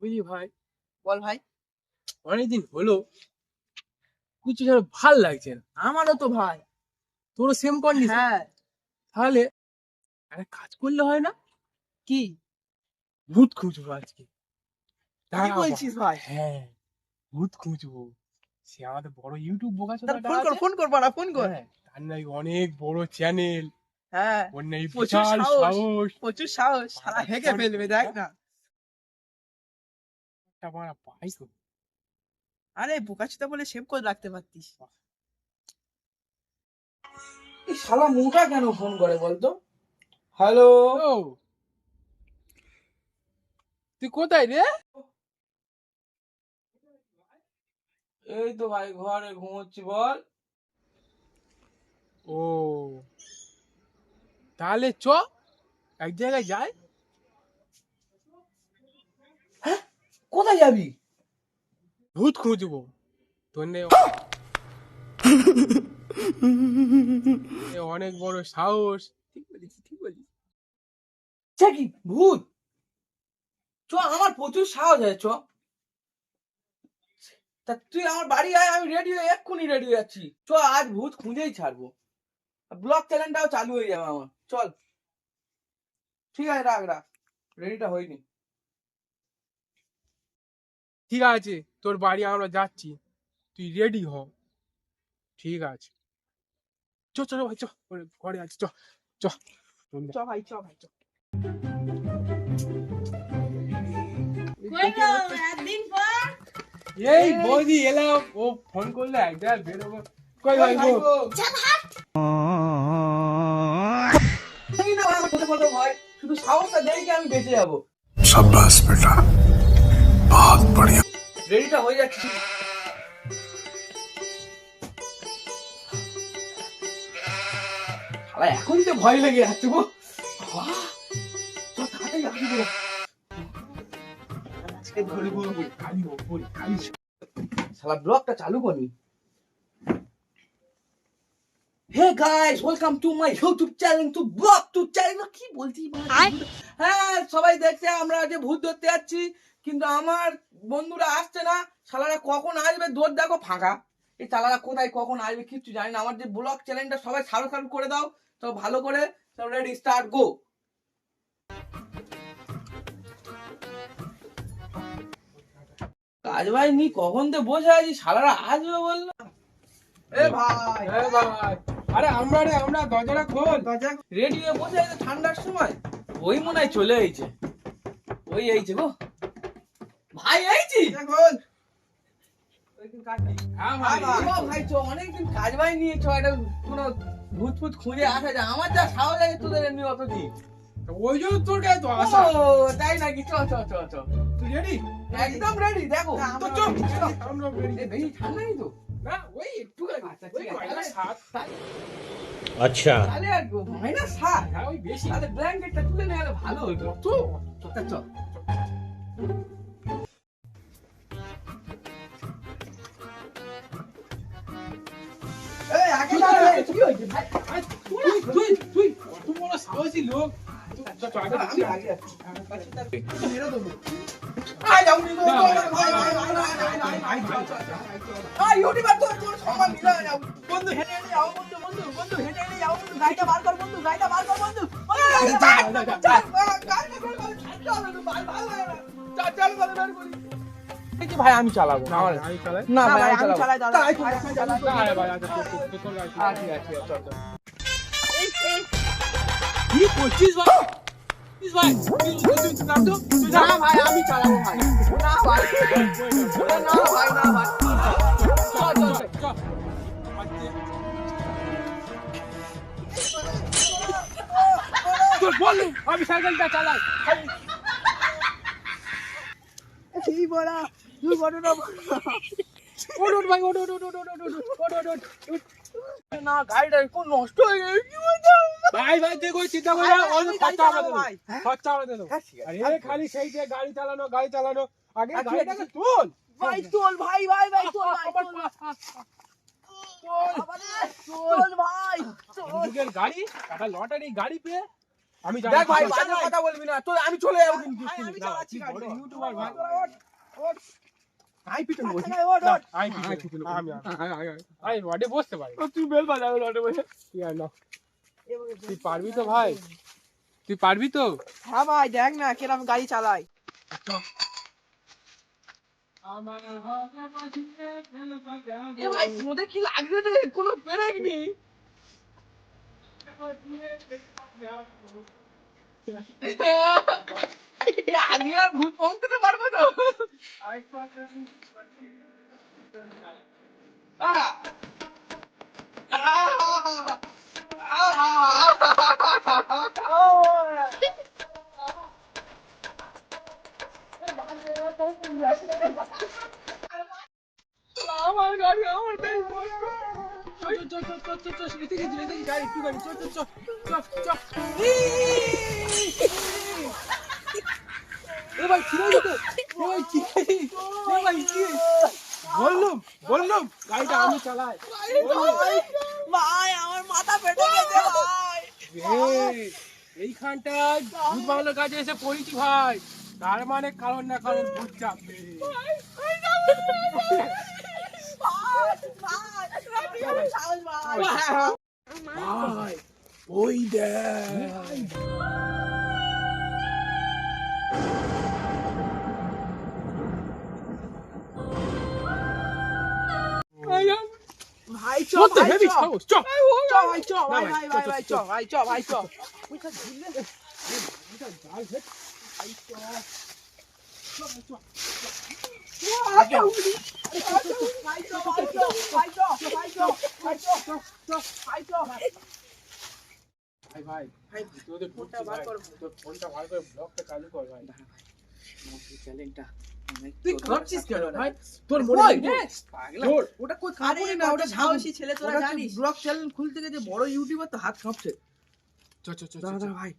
বুঝলি ভাই, বল ভাই। অনেকদিন হলো কিছু যেন ভাল লাগছে না। আমারও তো ভাই। তোরও সেম কন্ডিশন। হ্যাঁ। তাহলে একটা কাজ করলে হয় না? কি ভূত খুঁজবো আজকে। কি বলছিস ভাই? হ্যাঁ, ভূত খুঁজবো। সে আমাদের বড় ইউটিউব বোকা তার চোদাটা ফোন কর আছে। ফোন কর বাড়া ফোন কর। হ্যাঁ, তার নাই অনেক বড় চ্যানেল, হ্যাঁ ওর নেই প্রচুর বিশাল সাহস। সাহস। প্রচুর সাহস, সারা হেগে ফেলবে দেখ না। একটা মারা পাই তো। আরে বোকাচোদা বলে সেভ করে রাখতে পারতিস। এই শালা মোটা কেন ফোন করে বলতো? হ্যালো। ও, তুই কোথায় রে? এই তো ভাই ঘরে ঘুমোচ্ছি বল। ও, তাহলে চ এক জায়গায় যাই। হ্যাঁ কোথায় যাবি? ভূত খুঁজবো। তোর নেই অনেক বড় সাহস। ঠিক বলিস, ঠিক বলিস। কি ভূত? চ, আমার প্রচুর সাহস আছে, চ। তা তুই আমার বাড়ি আয়, আমি রেডি হয়ে এক্ষুনি রেডি হয়ে যাচ্ছি। চ, আজ ভূত খুঁজেই ছাড়বো। ব্লগ চ্যানেলটাও চালু হয়ে যাবে আমার। চল ঠিক আছে, রাখ রাখ, রেডিটা হয়নি। ঠিক আছে, তোর বাড়ি আমরা যাচ্ছি, তুই রেডি হ। ঠিক আছে, চ চ ভাই, চ ঘরে আছি, চ চ। চ ভাই, চ ভাই, চ। এই বৌদি এলাম, ও ফোন করলে এক জায়গায় বেরোবো। কই ভাই গো? ভাই শুধু সাহসটা দেই কি আমি বেঁচে যাবো। शाबाश बेटा, बहुत बढ़िया। রেডিটা হয়ে যাচ্ছে। শালা এখন তো ভয় লেগে যাচ্ছে গো। চ, তাড়াতাড়ি আসবি বলো। আজকে ধরবো খালি ওপর খালি। শালা ব্লগটা চালু করনি। Hey guys, welcome to my YouTube channel, to blog to channel. কি বলছি হ্যাঁ, সবাই দেখছে আমরা আজ ভূত ধরতে যাচ্ছি, কিন্তু আমার বন্ধুরা আসছে না। শালারা কখন আসবে দৌড় দেখো ফাঁকা। এই শালারা কোথায় কখন আসবে কিচ্ছু জানি না। আমার যে ব্লগ চ্যানেলটা সবাই সাবস্ক্রাইব করে দাও, তো ভালো করে। সব রেডি, স্টার্ট, গো। কাজ ভাই নি কখন তো বসে আছি, শালারা আসবে বললো। এ ভাই, এ ভাই, আরে আমরা রে, আমরা দরজাটা খোল। রেডি হয়ে বসে আছে ঠান্ডার সময়। ওই মনে হয় চলে এইছে, ওই এইছে গো ভাই, এইছি। হ্যাঁ ভাই, ভাই চ, অনেকদিন কাজ ভাই নিয়ে চ, একটা কোনো ভূত ফুত খুঁজে আসা যায়। আমার যা সাহস আছে তোদের এমনি অত দিন। ওই জন্য তোর কাছে তো আসা। ও তাই নাকি? চ চ চ চ, তুই রেডি? একদম রেডি। দেখো তো চ, আমরা ready। এ বেশি ঠান্ডা নেই তো? না, ওই একটু আচ্ছা ঠিক আছে, अच्छा, তাহলে আর -7। হ্যাঁ, ওই বেশি। তাহলে ব্ল্যাঙ্কেটটা তুলে নেওয়া ভালো হতো। তো চ চ। এই আগে দাঁড়া, কি হইছে ভাই? তুই তুই কত বড় সাহসী লোক। আমি আগে আছি। মেরে দেবো। আয় যাও নি, ইউটিউবার তোর সম্মান দিলা যাও। বন্ধু হেঁটে হেঁটে যাও, বন্ধু বন্ধু বন্ধু হেঁটে হেঁটে যাও, বন্ধু গাড়িটা বার কর, বন্ধু গাড়িটা বার কর, বন্ধু। ভাই আমি চালাবো। না আমি চালাই। না ভাই আমি চালাই। না ভাই, আচ্ছা তোর গাড়ি। ঠিক আছে, চল চল। কি করছিস ভাই? ভাই তুই নাম তো, তুই না ভাই আমি চালাবো ভাই। না ভাই, না ভাই, না ভাই। চল চল চল। তোর বল আমি সাইকেলটা চালাই। এই বড়া তুই বড় না। ওঠ ওঠ ভাই, ওঠ ওঠ ওঠ ওঠ ওঠ ওঠ ওঠ ওঠ ওঠ। না গাড়িটা কোন নষ্ট হয়ে গেছে, কি বলছো ভাই ভাই তুই কোনো চিন্তা করিস না, অন্য খরচা আমরা দেবো, খরচা আমরা দেবো। আরে খালি সেই যে গাড়ি চালানো আগে গাড়িটাকে তোল ভাই, তোল ভাই, ভাই ভাই তোল ভাই, তোল তোল ভাই, তোল। যুগের গাড়ি, একটা লটারি গাড়ি পেয়ে আমি দেখ জানি ভাই তুই বাজে কথা বলবি না তো আমি চলে যাবো কিন্তু ভাই, আমি না, চালাচ্ছি তুই গাড়ি। বড় ইউটিউবার ভাই। ওঠ। আই পিছনে বসি। আচ্ছা, ওঠ, না, ওঠ। আই পিছনে বসি। আমি রডে বসতে পারি। তুই বেল বাজাবে রডে বসে ঠিক আছে, নাও। তুই পারবি তো ভাই? তুই পারবি তো? হ্যাঁ ভাই দেখ না কিরম গাড়ি চালাই। এ ভাই মোদে কি লাগছে রে কোনো ব্রেক নেই আমি আর ভূত পৌঁছতে পারবো তো আমার গাড়ি আমার দেখ বললাম গাড়িটা আমি চালাই। ভাই আমার মাথা ফেটে গেছে ভাই। এইখানটায় ভূত বাংলার কাছে এসে পড়েছি ভাই, তার মানে কারণ না কারণ ভূত চাপবে। ভাই ওই দেখ ভাই চ তোর তো ভাই হেভি চ সাহস, চল। চ ভাই চ ভাই না, ভাই ভাই, ভাই চ, ভাই চ, চ ভাই চ ভাই চ ভাই ভাই ভাই তোদের ফোনটা বার কর, তোর ফোনটা বার করে ব্লগটা চালু কর ভাই। তুই খাচ্ছিস কেন ভাই তোর মনে হয় তোর ওটা কই আরে খাবো না ওটা সাহসী ছেলে তোরা ওটা জানিস। ব্লগ চ্যানেল খুলতে গেছে বড় ইউটিউবার তো হাত কাঁপছে চ চ চ দাঁড়া দাঁড়া ভাই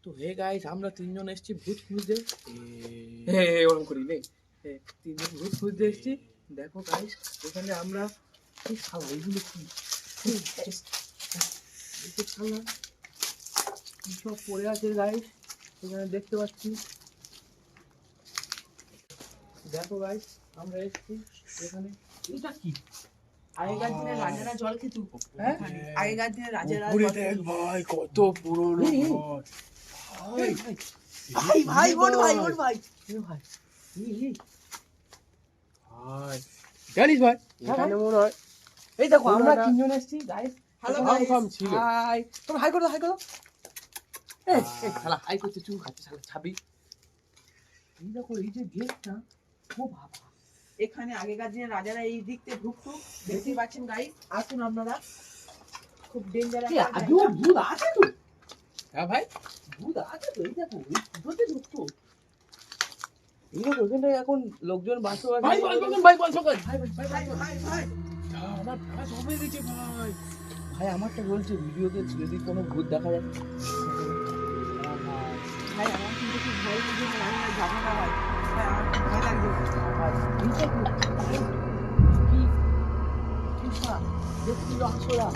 তো হে গাইস আমরা তিনজন এসেছি ভূত খুঁজতে ওরকম করি নেই তিনজন ভূত খুঁজতে এসেছি দেখো গাইস এখানে আমরা কি খাবো এইগুলো কি এইসব খালা কি সব পড়ে আছে গাইস এখানে দেখতে পাচ্ছি দেখো গাইস আমরা এসেছি এখানে এটা কি আগেকার দিনে রাজারা জল খেত। হ্যাঁ আগেকার দিনে রাজারা উপরে জল দেখ খেত। ভাই কত পুরনো ঘর। ভাই ভাই ভাই ওঠ ভাই ওঠ ভাই। এ ভাই ভাই জানিস ভাই এখানে মনে হয় এই দেখো আমরা পুরোটা- তিনজন এসেছি guys hello farm guys. Farm ছিল। হাই তোমরা হাই করো এই শালা হাই করতে চুল খাচ্ছে শালা ছাবি এই দেখো এই যে গেটটা ও বাবা এখানে আগেকার দিনে রাজারা এই দিক থেকে ঢুকতো। দেখতে পাচ্ছেন গাইস, আসুন আপনারা। খুব ডেঞ্জার কি আজও ভূত আছে তো হ্যাঁ ভাই ভূত আছে তো এই দেখো এই ভূতে ঢুকতো এই দেখো এখানে এখন লোকজন বাসও আছে ভাই ভাই ভাই বল সকাল ভাই ভাই ভাই ভাই ভাই ভাই আমার কাজ হবে গেছে ভাই। ভাই আমারটা বলছে ভিডিওতে যদি কোনো ভূত দেখা যায় ভাই আমার কিন্তু খুব ভয় লাগছে। আমি না যাবো না ভাই। ভাই আমার খুব ভয় লাগছে। ভাই এইটা কি কি সা দেখি লক্ষরা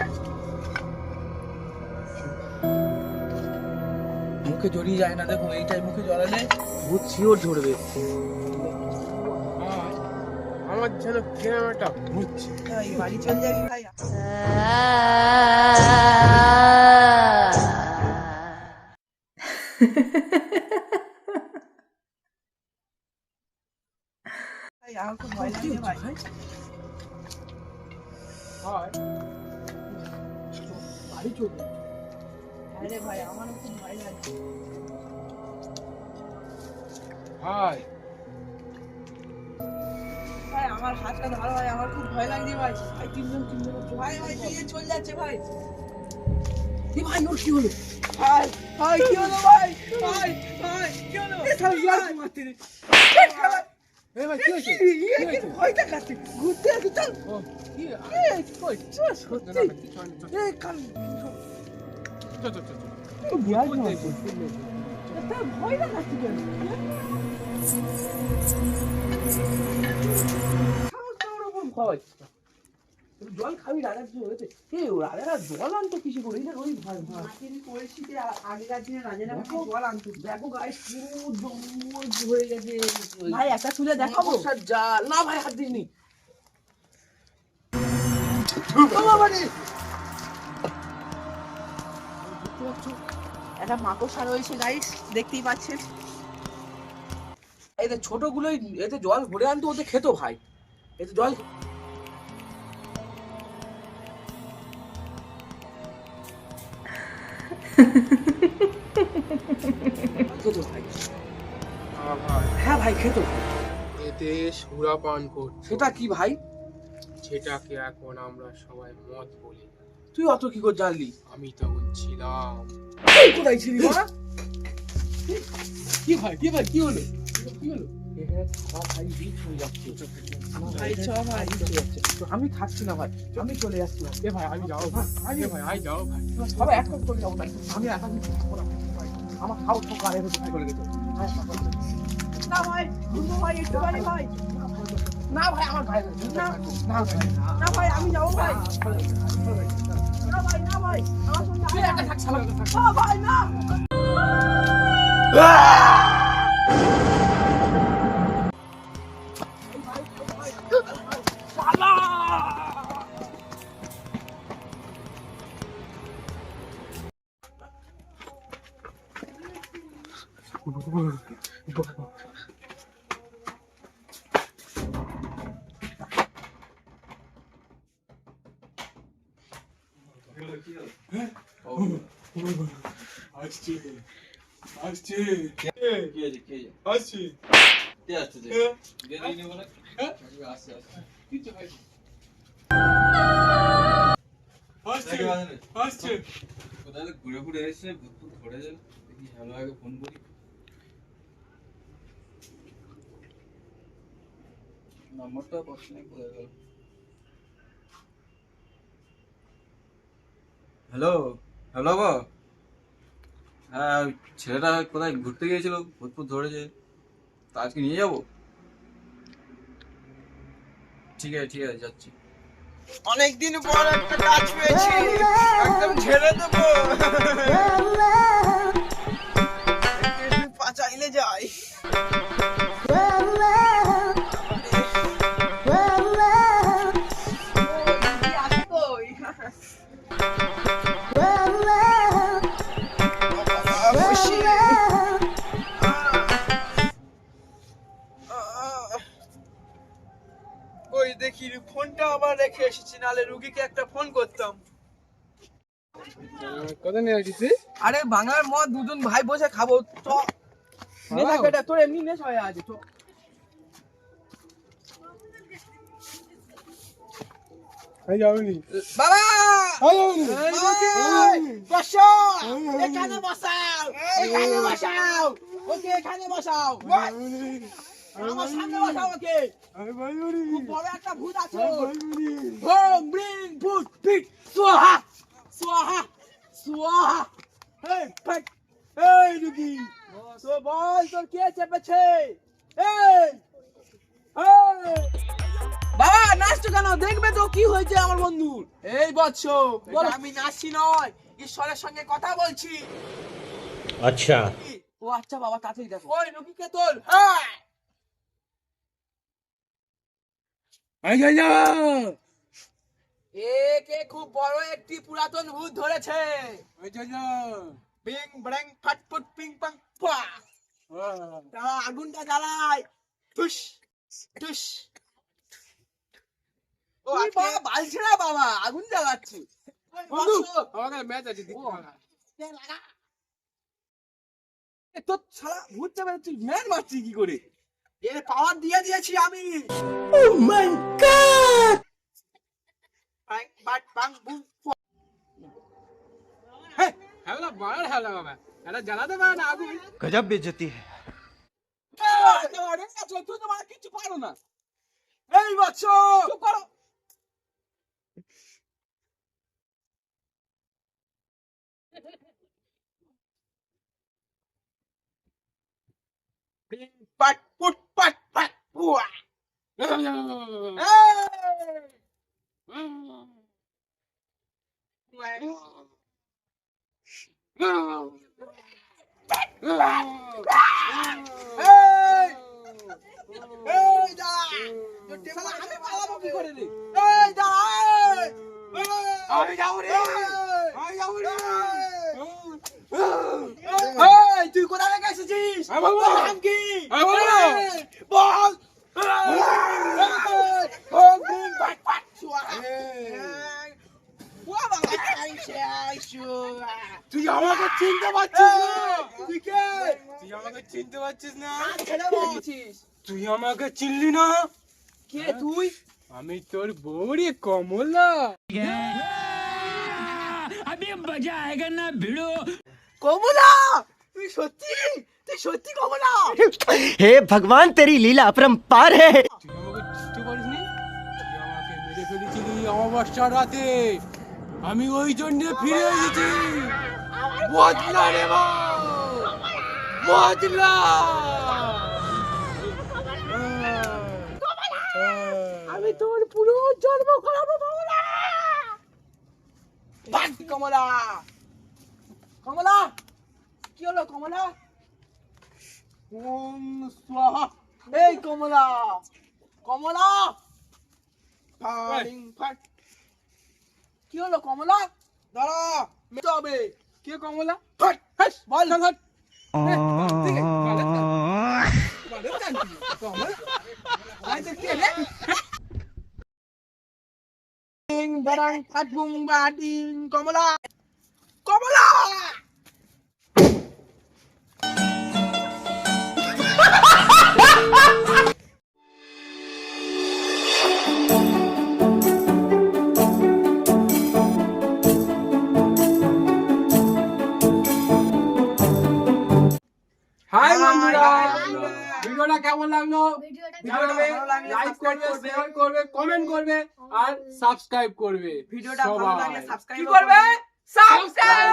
মুখে জড়িয়ে যায় না দেখো এইটাই মুখে জড়ালে ভূত শিওর ধরবে ভাই, আমার যেন কিরম একটা ঘুরছে। ভাই বাড়ি চলে যাবি ভাই। ভাই আমার খুব ভয় লাগছে ভাই। ভাই বাড়ি চলবে আরে ভাই আমারও খুব ভয় লাগছে। ভাই ভাই আমার হাতটা ধরো ভাই, আমার খুব ভয় লাগছে ভাই। ভাই তিনজন ভাই ভাই দিয়ে চলে যাচ্ছে ভাই। এ ভাই ওর কি হলো ভাই ভাই কি হলো ভাই? ভাই ভাই কি হলো? এ শালা ইয়ার কি মারতে রে এ ভাই কি হয়েছে ইয়ে কি ভয় দেখাচ্ছে। ঘুরতে আছে চল। ও কি কই না, না, না, কিছু হয়নি, চল, এ কান চল, চল, চল, চল। তো বিয়ার ভূত না দেখবো, ভূত দেখবো। এটা ভয় দেখাচ্ছে কেন? সাহস তো ওরকম ভয় জল খাবি রাজার হয়েছে রাজারা জল আনতো কিছু করে ওই ভাই মাটির পরিস্থিতি আগেকার দিনে রাজারা দেখো, জল আনতো। দেখো গাইস পুরো জঙ্গল হয়ে গেছে ভাই একটা তুলে দেখাবো? মাকড়সার জাল না ভাই হাত দিসনি একটা মাকড়সা রয়েছে গাইস, দেখতেই পাচ্ছেন। এতে ছোটগুলোই এতে জল ভরে আনতো ওতে খেতো ভাই এতে জল খেতো ভাই ভাই হ্যাঁ ভাই খেতো এতে সুরা পান করতো, সেটা কি ভাই সেটাকে এখন আমরা সবাই মদ বলি। তুই অত কি করে জানলি আমি তখন ছিলাম। তুই কোথায় ছিলি মা কি ভাই কি ভাই কি হলো কি হলো? ভাই বিচ হয়ে যাচ্ছে ভাই চ ভাই। আমি থাকছি না ভাই আমি চলে যাচ্ছি ভাই। এ ভাই আমি যাও ভাই, এ ভাই আই যাও ভাই। সবাই এক কাজ করে যাবো ভাই আমি একা কিছু খাবো না ভাই। আমার খাও তো কারে হতে চলে গেছে না ভাই, দুটো ভাই একটুখানি ভাই। না ভাই আমার ভাই না না ভাই না ভাই আমি যাবো ভাই। না ভাই না ভাই, আমার সঙ্গে তুই আয় একা ভাই। থাক শালা একা থাক না ভাই না। আসছি আসছি কি আছে কি আছে আসছি কে আসছে যে হ্যাঁ। গেলি নি বলে হ্যাঁ? আসছে আসছে কিচ্ছু ভাই আসছে দেখে আসলে আসছে কোথায় ঘুরে ঘুরে এসে ভূত ধরে যাবে দেখি হ্যালো আগে ফোন করি নাম্বারটা পাচ্ছি না কোথায় গেল হ্যালো হ্যালো গো হ্যাঁ ওই ছেলেটা কোথায় ঘুরতে গিয়েছিল ভূত ফুত ধরেছে তা আজকে নিয়ে যাবো ঠিক আছে যাচ্ছি অনেকদিন পর একটা কাজ পেয়েছি, একদম ঝেড়ে দেবো। একটু পা চাইলে যাই। দিদি আছে কই? খুশি। ওই দেখি ফোনটা আবার রেখে এসেছি, নালে রুগীকে একটা ফোন করতাম। কথা নিয়ে আসছিস আরে বাংলার মদ দুজন ভাই বসে খাবো চ নেশা কেটে তোর এমনি নেশা হয়ে আছে চ আমি যাবনি বাবা আমি যাবনি বসো এখানে বসাও এখানে বসাও ওকে এখানে বসাও আমার সামনে বসাও ওকে আমি যাবনি খুব বড় একটা ভূত আছে যাবনি হোম ব্রিং ভূত পিট সোহা সোহা সোহা এই ফাক এই রুগী তো বল তোর কে চেপেছে এই বাবা নাচছো কেন দেখবে তো কি হয়েছে আমার বন্ধুর এই বৎস বল আমি নাচি নয়, ঈশ্বরের সঙ্গে কথা বলছি। अच्छा ও আচ্ছা বাবা তাড়াতাড়ি দেখো ওই রুগীকে তোল। আমি যাই একে খুব বড় একটি পুরাতন ভূত ধরেছে। বিং ব্যাং ফাটফুট পিং পাং পা। আগুনটা জ্বালায়। টুস টুস। ও বাবা বালছে না বাবা, আগুন জ্বালাচ্ছে। বন্ধু আমার ম্যাচ আছে তোর শালা ভূত চেপে তুই ম্যান মারছিস কি করে এর পাওয়ার দিয়ে দিয়েছি আমি। পাং পাট পাং বুং পা। হ্যালো বাড়ার হ্যালো বাবা এটা জ্বালাতে পারে না আগুন गजब बेइज्जती है। তুই তো মানে কিছু পারো না এই বাচ্চা চুপ করো বিং পাট পুট পাট পাট পুয়া। এই এই দা শালা আমি পালাবো কি করে রে এই দা আমি যাবো রে আমি যাবো রে এই তুই কোথা থেকে এসেছিস তোর নাম কি বল তুই আমাকে চিনতে পারছিস না তুই কে তুই আমাকে চিনতে পারছিস না ছেড়ে বলছিস তুই আমাকে চিনলি না কে তুই আমি তোর বউরি কমলা কমলা তুই সত্যি কমলা हे भगवान तेरी लीला अपरंपार है। তুই আমাকে চিনতে পারিসনি তুই আমাকে মেরে ফেলেছিলি অমাবস্যার রাতে আমি ওই জন্য ফিরে এসেছি বদলা রে বদলা আমি তোর পুরো জন্ম করাবো কমলা ভাগ কমলা কমলা কি হলো কমলা ওম স্বাহা এই কমলা কমলা ফাড়িং ফাট কি হলো কমলা দাঁড়া মেতে হবে কে কমলা ফাট হাস বল হাট ডিং বারাং ফাট বুম বাডিং কমলা কমলা হাই বন্ধুরা বন্ধুরা। ভিডিওটা কেমন লাগলো জানাবে লাইক করবে শেয়ার করবে কমেন্ট করবে আর সাবস্ক্রাইব করবে ভিডিওটা ভালো লাগলে সবাই। সাবস্ক্রাইব কি করবে সাবস্ক্রাইব